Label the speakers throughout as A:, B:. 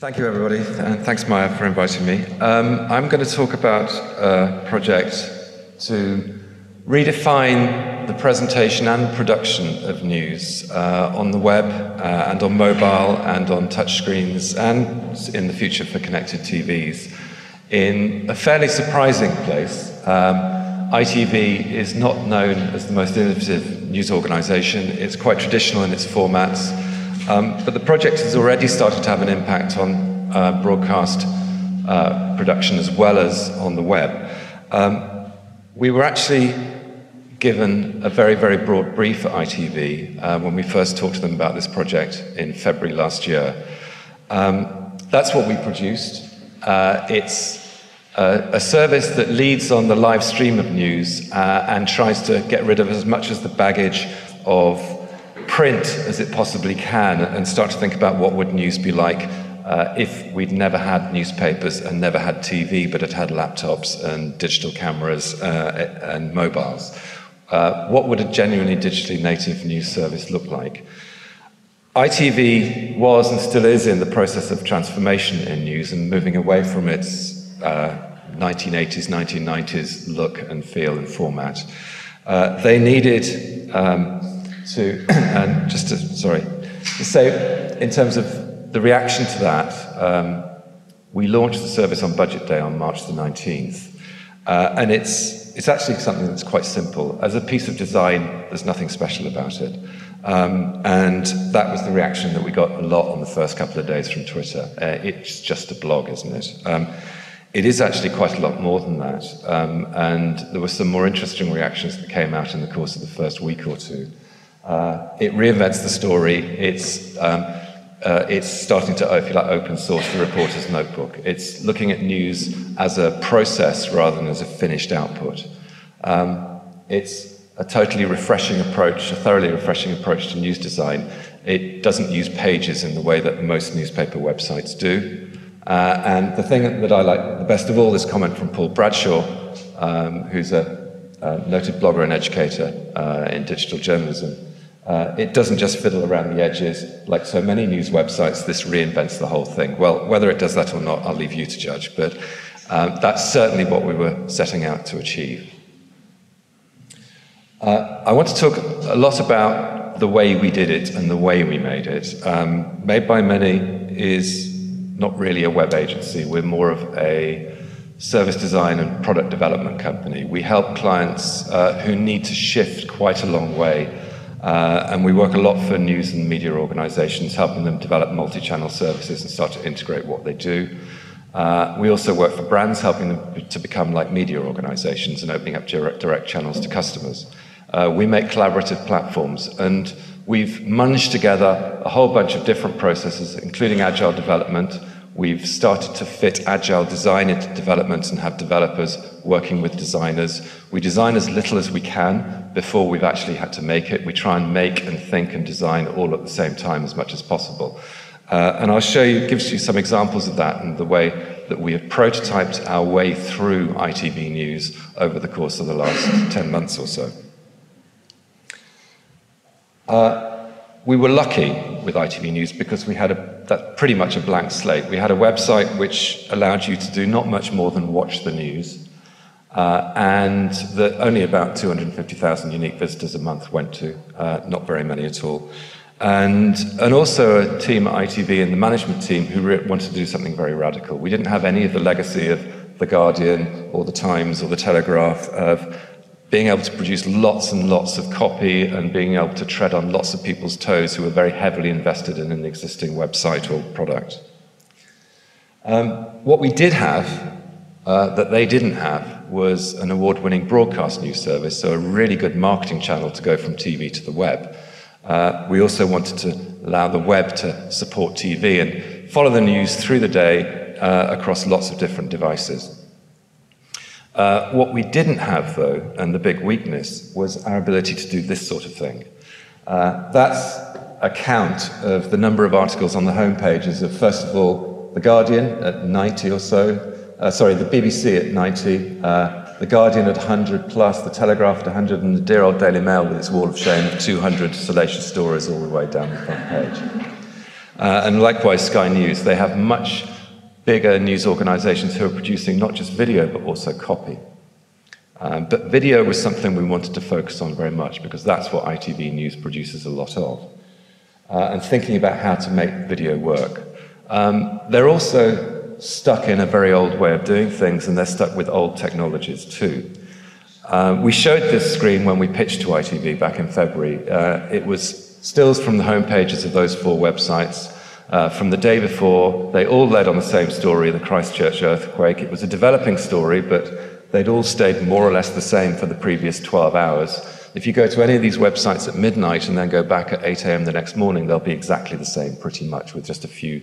A: Thank you, everybody, and thanks, Maya, for inviting me. I'm going to talk about a project to redefine the presentation and production of news on the web and on mobile and on touchscreens and in the future for connected TVs in a fairly surprising place. ITV is not known as the most innovative news organisation. It's quite traditional in its formats. But the project has already started to have an impact on broadcast production as well as on the web. We were actually given a very, very broad brief at ITV when we first talked to them about this project in February last year. That's what we produced. It's a service that leads on the live stream of news and tries to get rid of as much as the baggage of print as it possibly can and start to think about what would news be like if we'd never had newspapers and never had TV but had laptops and digital cameras and mobiles. What would a genuinely digitally native news service look like? ITV was and still is in the process of transformation in news and moving away from its 1980s, 1990s look and feel and format. They needed to say, in terms of the reaction to that, we launched the service on Budget Day on March the 19th. And it's actually something that's quite simple. As a piece of design, there's nothing special about it. And that was the reaction that we got a lot on the first couple of days from Twitter. It's just a blog, isn't it? It is actually quite a lot more than that. And there were some more interesting reactions that came out in the course of the first week or two. It reinvents the story. It's starting to, if you like, open source the reporter's notebook. It's looking at news as a process rather than as a finished output. It's a totally refreshing approach, a thoroughly refreshing approach to news design. It doesn't use pages in the way that most newspaper websites do. And the thing that I like the best of all is comment from Paul Bradshaw, who's a noted blogger and educator in digital journalism. It doesn't just fiddle around the edges. Like so many news websites, this reinvents the whole thing. Well, whether it does that or not, I'll leave you to judge, but that's certainly what we were setting out to achieve. I want to talk a lot about the way we did it and the way we made it. Made by Many is not really a web agency. We're more of a service design and product development company. We help clients who need to shift quite a long way. And we work a lot for news and media organizations, helping them develop multi-channel services and start to integrate what they do. We also work for brands, helping them to become like media organizations and opening up direct channels to customers. We make collaborative platforms, and we've munged together a whole bunch of different processes, including agile development. We've started to fit agile design into development and have developers working with designers. We design as little as we can before we've actually had to make it. We try and make and think and design all at the same time as much as possible. And I'll show you, gives you some examples of that and the way that we have prototyped our way through ITV News over the course of the last 10 months or so. We were lucky with ITV News because we had pretty much a blank slate. We had a website which allowed you to do not much more than watch the news, and that only about 250,000 unique visitors a month went to, not very many at all. And also a team at ITV and the management team who wanted to do something very radical. We didn't have any of the legacy of The Guardian or The Times or The Telegraph of being able to produce lots and lots of copy and being able to tread on lots of people's toes who were very heavily invested in an existing website or product. What we did have, that they didn't have, was an award-winning broadcast news service, so a really good marketing channel to go from TV to the web. We also wanted to allow the web to support TV and follow the news through the day across lots of different devices. What we didn't have, though, and the big weakness, was our ability to do this sort of thing. That's a count of the number of articles on the home pages of, first of all, The Guardian at 90 or so, the BBC at 90, The Guardian at 100 plus, The Telegraph at 100, and the dear old Daily Mail with its wall of shame of 200 salacious stories all the way down the front page. And likewise, Sky News, they have much bigger news organizations who are producing not just video, but also copy. But video was something we wanted to focus on very much because that's what ITV News produces a lot of. And thinking about how to make video work. They're also stuck in a very old way of doing things, and they're stuck with old technologies too. We showed this screen when we pitched to ITV back in February. It was stills from the homepages of those 4 websites. From the day before, they all led on the same story, the Christchurch earthquake. It was a developing story, but they'd all stayed more or less the same for the previous 12 hours. If you go to any of these websites at midnight and then go back at 8 a.m. the next morning, they'll be exactly the same, pretty much, with just a few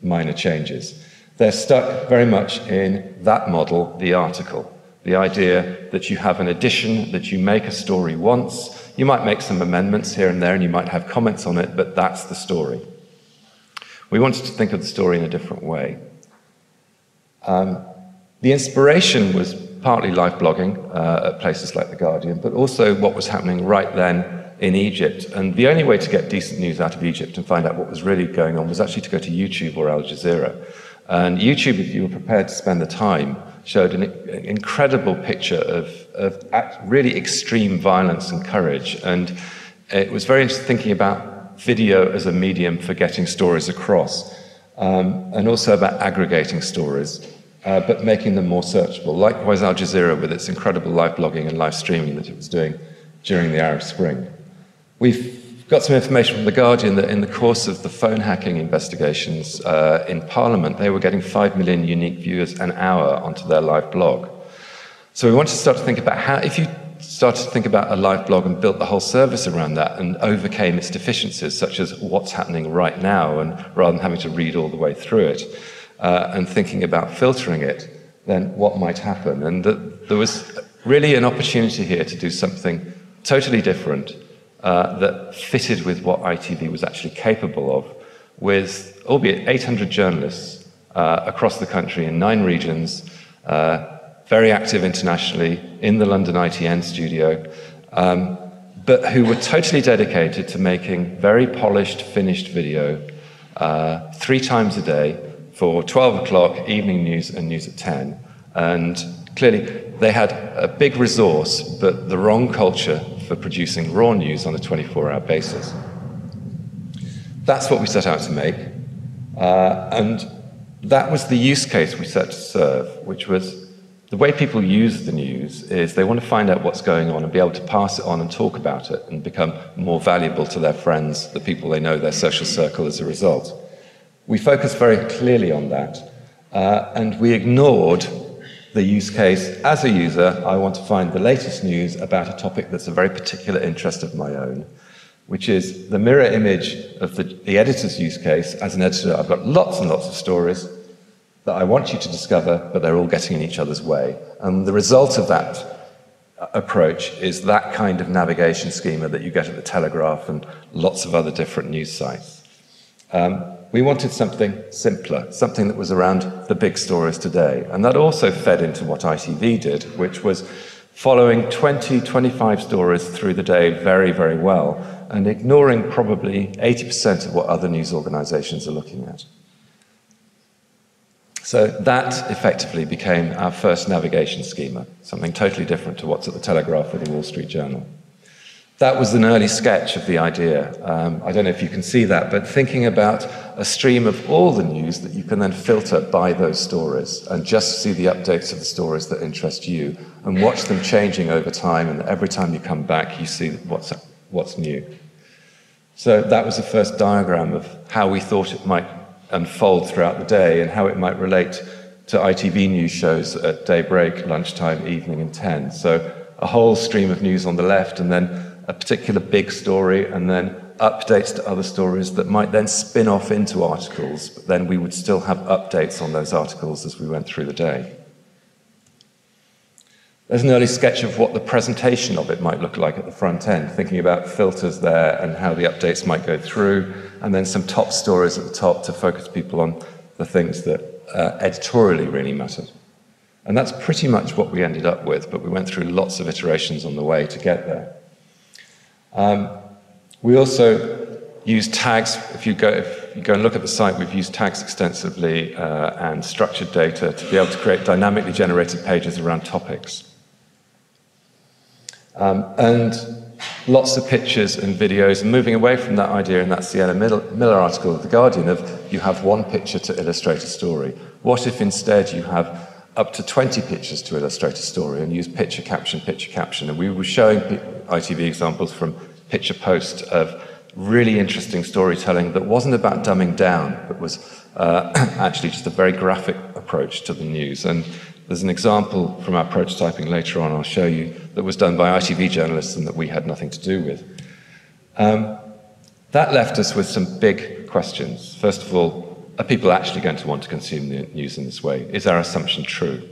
A: minor changes. They're stuck very much in that model, the article. The idea that you have an edition, that you make a story once, you might make some amendments here and there, and you might have comments on it, but that's the story. We wanted to think of the story in a different way. The inspiration was partly live blogging at places like The Guardian, but also what was happening right then in Egypt. And the only way to get decent news out of Egypt and find out what was really going on was actually to go to YouTube or Al Jazeera. And YouTube, if you were prepared to spend the time, showed an incredible picture of really extreme violence and courage. And it was very interesting thinking about video as a medium for getting stories across, and also about aggregating stories, but making them more searchable. Likewise, Al Jazeera with its incredible live blogging and live streaming that it was doing during the Arab Spring. We've got some information from The Guardian that in the course of the phone hacking investigations in Parliament, they were getting 5 million unique viewers an hour onto their live blog. So we wanted to start to think about how, if you started to think about a live blog and built the whole service around that and overcame its deficiencies, such as what's happening right now, and rather than having to read all the way through it, and thinking about filtering it, then what might happen? And there was really an opportunity here to do something totally different that fitted with what ITV was actually capable of, with, albeit 800 journalists across the country in 9 regions, very active internationally, in the London ITN studio, but who were totally dedicated to making very polished, finished video 3 times a day for 12 o'clock, evening news and news at 10. And clearly, they had a big resource, but the wrong culture for producing raw news on a 24-hour basis. That's what we set out to make. And that was the use case we set to serve, which was the way people use the news is they want to find out what's going on and be able to pass it on and talk about it and become more valuable to their friends, the people they know, their social circle as a result. We focused very clearly on that, and we ignored the use case. As a user, I want to find the latest news about a topic that's a very particular interest of my own, which is the mirror image of the editor's use case. As an editor, I've got lots and lots of stories that I want you to discover, but they're all getting in each other's way. And the result of that approach is that kind of navigation schema that you get at the Telegraph and lots of other different news sites. We wanted something simpler, something that was around the big stories today. And that also fed into what ITV did, which was following 20, 25 stories through the day very, very well, and ignoring probably 80% of what other news organizations are looking at. So that effectively became our first navigation schema, something totally different to what's at the Telegraph or the Wall Street Journal. That was an early sketch of the idea. I don't know if you can see that, but thinking about a stream of all the news that you can then filter by those stories and just see the updates of the stories that interest you and watch them changing over time, and every time you come back you see what's new. So that was the first diagram of how we thought it might unfold throughout the day and how it might relate to ITV news shows at daybreak, lunchtime, evening and 10. So a whole stream of news on the left, and then a particular big story, and then updates to other stories that might then spin off into articles, but then we would still have updates on those articles as we went through the day. There's an early sketch of what the presentation of it might look like at the front end, thinking about filters there and how the updates might go through, and then some top stories at the top to focus people on the things that editorially really mattered. And that's pretty much what we ended up with, but we went through lots of iterations on the way to get there. We also use tags. If you go and look at the site, we've used tags extensively and structured data to be able to create dynamically generated pages around topics. And lots of pictures and videos, and moving away from that idea in that Sienna Miller article of The Guardian of you have one picture to illustrate a story. What if instead you have up to 20 pictures to illustrate a story and use picture caption, and we were showing ITV examples from Picture Post of really interesting storytelling that wasn't about dumbing down, but was actually just a very graphic approach to the news. And there's an example from our prototyping later on I'll show you that was done by ITV journalists and that we had nothing to do with. That left us with some big questions. First of all, are people actually going to want to consume the news in this way? Is our assumption true?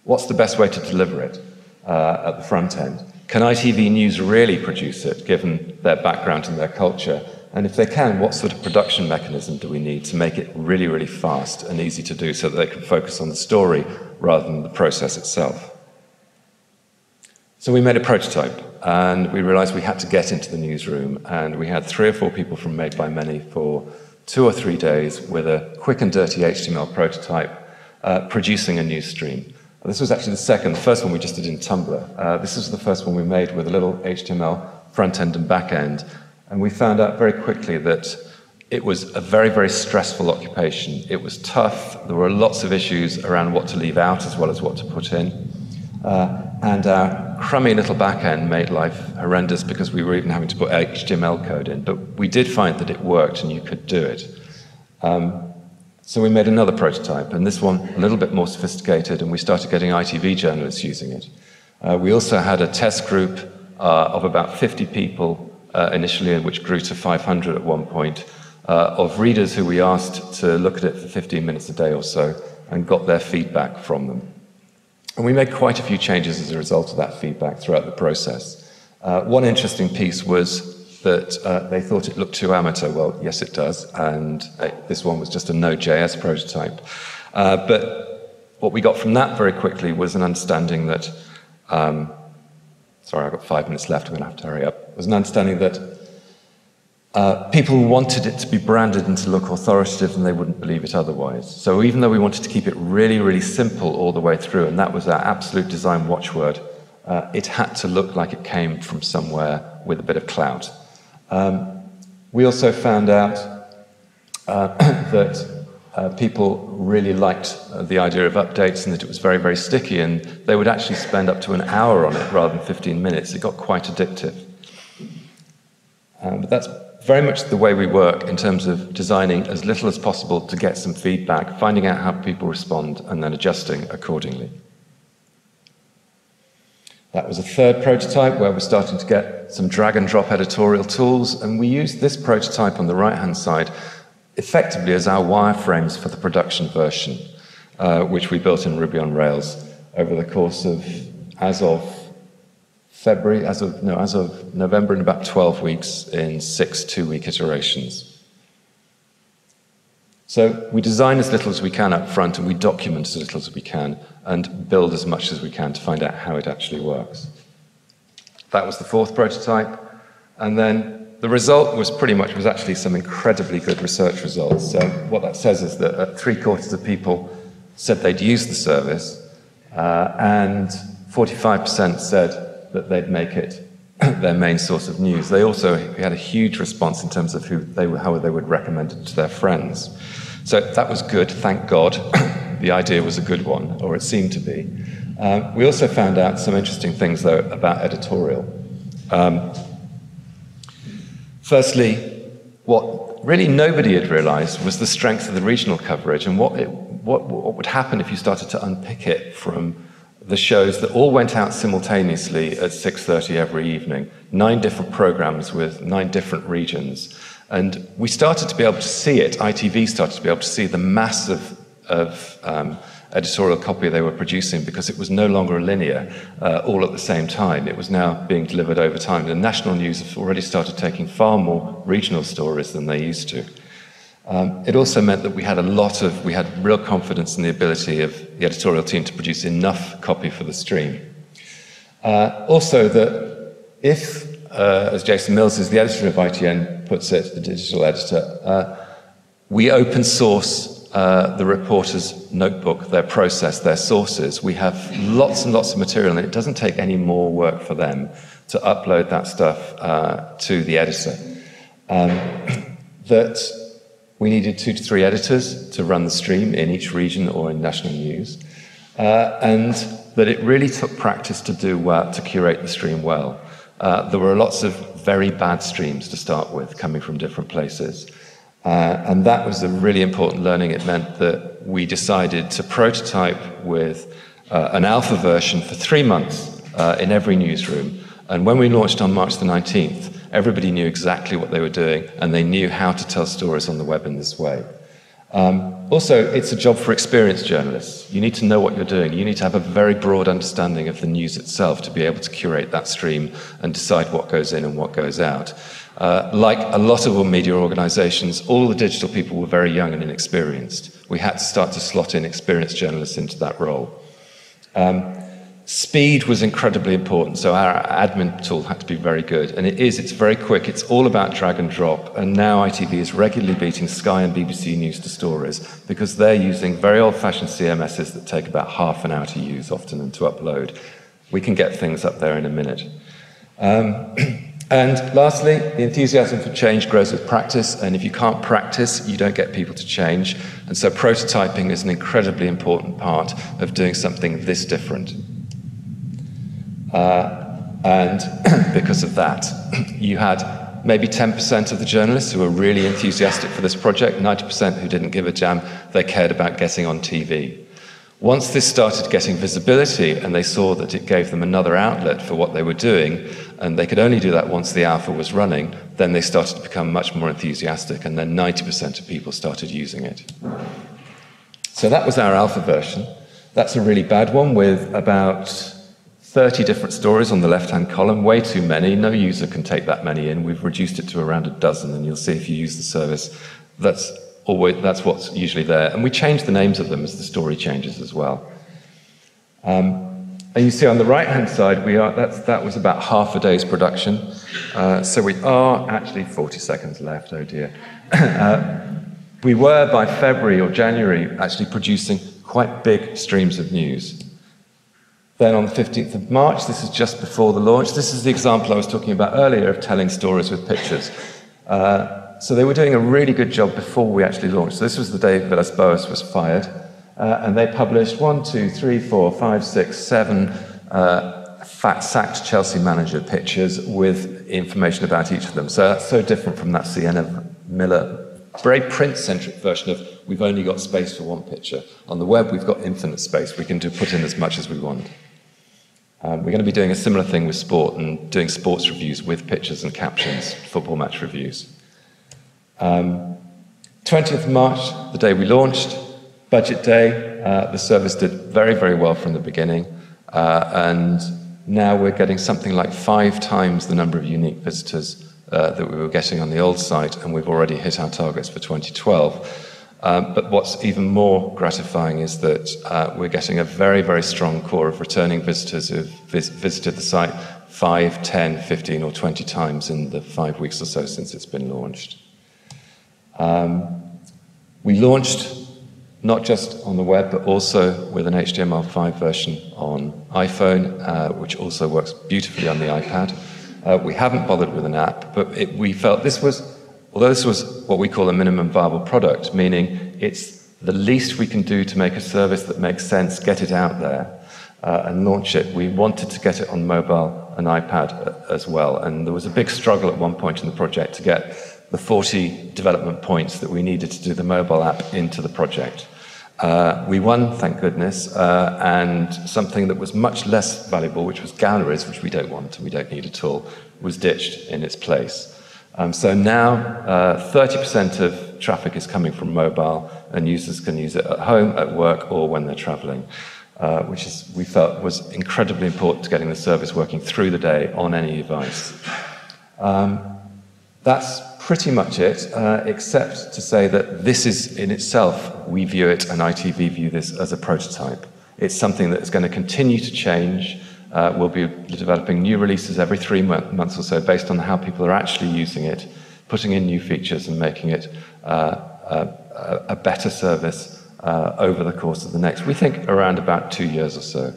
A: What's the best way to deliver it at the front end? Can ITV News really produce it, given their background and their culture? And if they can, what sort of production mechanism do we need to make it really, really fast and easy to do so that they can focus on the story rather than the process itself? So we made a prototype, and we realized we had to get into the newsroom, and we had 3 or 4 people from Made by Many for 2 or 3 days with a quick and dirty HTML prototype producing a news stream. This was actually the second. The first one we just did in Tumblr. This is the first one we made with a little HTML front end and back end. And we found out very quickly that it was a very, very stressful occupation. It was tough. There were lots of issues around what to leave out as well as what to put in. And our crummy little back end made life horrendous because we were even having to put HTML code in. But we did find that it worked and you could do it. So we made another prototype, and this one a little bit more sophisticated, and we started getting ITV journalists using it. We also had a test group of about 50 people initially, which grew to 500 at one point, of readers who we asked to look at it for 15 minutes a day or so and got their feedback from them. And we made quite a few changes as a result of that feedback throughout the process. One interesting piece was that they thought it looked too amateur. Well, yes, it does, and this one was just a Node.js prototype. But what we got from that very quickly was an understanding that, sorry, I've got 5 minutes left, I'm going to have to hurry up, was an understanding that people wanted it to be branded and to look authoritative, and they wouldn't believe it otherwise. So even though we wanted to keep it really, really simple all the way through, and that was our absolute design watchword, it had to look like it came from somewhere with a bit of clout. We also found out that people really liked the idea of updates and that it was very, very sticky, and they would actually spend up to an hour on it rather than 15 minutes. It got quite addictive. But that's very much the way we work in terms of designing as little as possible to get some feedback, finding out how people respond, and then adjusting accordingly. That was a third prototype where we're starting to get some drag-and-drop editorial tools, and we used this prototype on the right-hand side effectively as our wireframes for the production version, which we built in Ruby on Rails over the course of, as of November, in about 12 weeks in 6 two-week iterations. So we design as little as we can up front, and we document as little as we can, and build as much as we can to find out how it actually works. That was the fourth prototype, and then the result was actually some incredibly good research results. So what that says is that 3/4 of people said they'd use the service, and 45% said that they'd make it their main source of news. We had a huge response in terms of how they would recommend it to their friends. So that was good, thank God. The idea was a good one, or it seemed to be. We also found out some interesting things, though, about editorial. Firstly, what really nobody had realized was the strength of the regional coverage and what would happen if you started to unpick it from the shows that all went out simultaneously at 6:30 every evening, 9 different programs with 9 different regions. And we started to be able to see it, ITV started to be able to see the mass of editorial copy they were producing, because it was no longer linear, all at the same time. It was now being delivered over time. The national news have already started taking far more regional stories than they used to. It also meant that we had real confidence in the ability of the editorial team to produce enough copy for the stream. Also, that if as Jason Mills, who's the editor of ITN, puts it, the digital editor, we open source the reporter's notebook, their process, their sources. We have lots and lots of material, and it doesn't take any more work for them to upload that stuff to the editor. That we needed 2 to 3 editors to run the stream in each region or in national news, and that it really took practice to do well, to curate the stream well. There were lots of very bad streams to start with, coming from different places. And that was a really important learning. It meant that we decided to prototype with an alpha version for 3 months in every newsroom. And when we launched on March the 19th, everybody knew exactly what they were doing, and they knew how to tell stories on the web in this way. Also, it's a job for experienced journalists. You need to know what you're doing. You need to have a very broad understanding of the news itself to be able to curate that stream and decide what goes in and what goes out. Like a lot of media organizations, all the digital people were very young and inexperienced. We had to start to slot in experienced journalists into that role. Speed was incredibly important, so our admin tool had to be very good. And it's very quick, it's all about drag and drop. And now ITV is regularly beating Sky and BBC News to stories because they're using very old-fashioned CMSs that take about half an hour to use often and to upload. We can get things up there in a minute. And lastly, the enthusiasm for change grows with practice, and if you can't practice, you don't get people to change. And so prototyping is an incredibly important part of doing something this different. And because of that, you had maybe 10% of the journalists who were really enthusiastic for this project, 90% who didn't give a damn, they cared about getting on TV. Once this started getting visibility and they saw that it gave them another outlet for what they were doing, and they could only do that once the alpha was running, then they started to become much more enthusiastic, and then 90% of people started using it. So that was our alpha version. That's a really bad one with about 30 different stories on the left-hand column, way too many. No user can take that many in. We've reduced it to around a dozen, and you'll see if you use the service, that's what's usually there. And we change the names of them as the story changes as well. And you see on the right-hand side, that was about half a day's production. So we are actually 40 seconds left, oh dear. We were, by February or January, actually producing quite big streams of news. Then on the 15th of March, this is just before the launch, this is the example I was talking about earlier of telling stories with pictures. So they were doing a really good job before we actually launched. So this was the day Villas-Boas was fired. And they published 1, 2, 3, 4, 5, 6, 7 sacked Chelsea manager pictures with information about each of them. So that's so different from that Sienna Miller, very print-centric version of we've only got space for one picture. On the web, we've got infinite space. We can put in as much as we want. We're going to be doing a similar thing with sport and doing sports reviews with pictures and captions, football match reviews. 20th of March, the day we launched, budget day, the service did very, very well from the beginning, and now we're getting something like 5 times the number of unique visitors that we were getting on the old site, and we've already hit our targets for 2012. But what's even more gratifying is that we're getting a very, very strong core of returning visitors who've visited the site 5, 10, 15 or 20 times in the 5 weeks or so since it's been launched. We launched not just on the web, but also with an HTML5 version on iPhone, which also works beautifully on the iPad. We haven't bothered with an app, but we felt this was, although this was what we call a minimum viable product, meaning it's the least we can do to make a service that makes sense, get it out there, and launch it. We wanted to get it on mobile and iPad as well, and there was a big struggle at one point in the project to get the 40 development points that we needed to do the mobile app into the project. We won, thank goodness, and something that was much less valuable, which was galleries, which we don't want and we don't need at all, was ditched in its place. So now 30% of traffic is coming from mobile, and users can use it at home, at work, or when they're traveling, which we felt was incredibly important to getting the service working through the day on any device. That's pretty much it, except to say that this is in itself, we view it, and ITV view this as a prototype. It's something that is going to continue to change. We'll be developing new releases every 3 months or so based on how people are actually using it, putting in new features and making it a better service over the course of the next, we think, around about 2 years or so.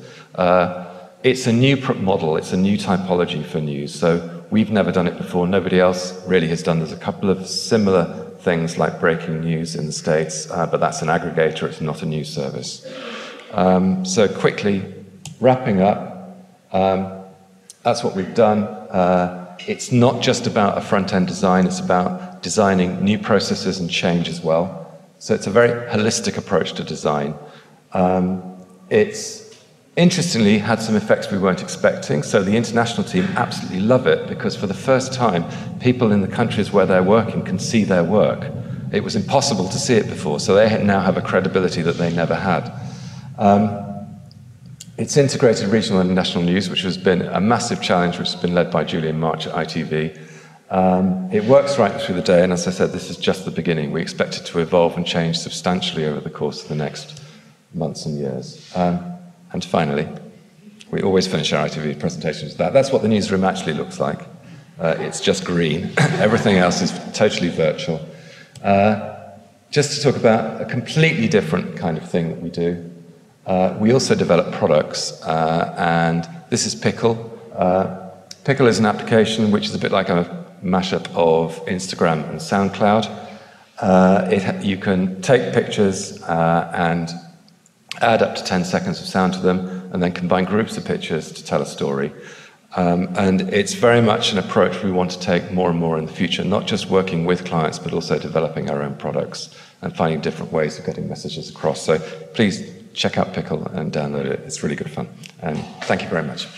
A: It's a new model, it's a new typology for news, so we've never done it before, nobody else really has done. There's a couple of similar things like breaking news in the States, but that's an aggregator, it's not a news service. So quickly, wrapping up, that's what we've done. It's not just about a front-end design, it's about designing new processes and change as well. So it's a very holistic approach to design. It's interestingly had some effects we weren't expecting. So the international team absolutely love it because for the first time, people in the countries where they're working can see their work. It was impossible to see it before, so they now have a credibility that they never had. It's integrated regional and national news, which has been a massive challenge, which has been led by Julian March at ITV. It works right through the day, and as I said, this is just the beginning. We expect it to evolve and change substantially over the course of the next months and years. And finally, we always finish our ITV presentations with that. That's what the newsroom actually looks like. It's just green. Everything else is totally virtual. Just to talk about a completely different kind of thing that we do. We also develop products, and this is Pickle. Pickle is an application which is a bit like a mashup of Instagram and SoundCloud. You can take pictures and add up to 10 seconds of sound to them, and then combine groups of pictures to tell a story. And it's very much an approach we want to take more and more in the future, not just working with clients, but also developing our own products and finding different ways of getting messages across. So please check out Pickle and download it. It's really good fun. And thank you very much.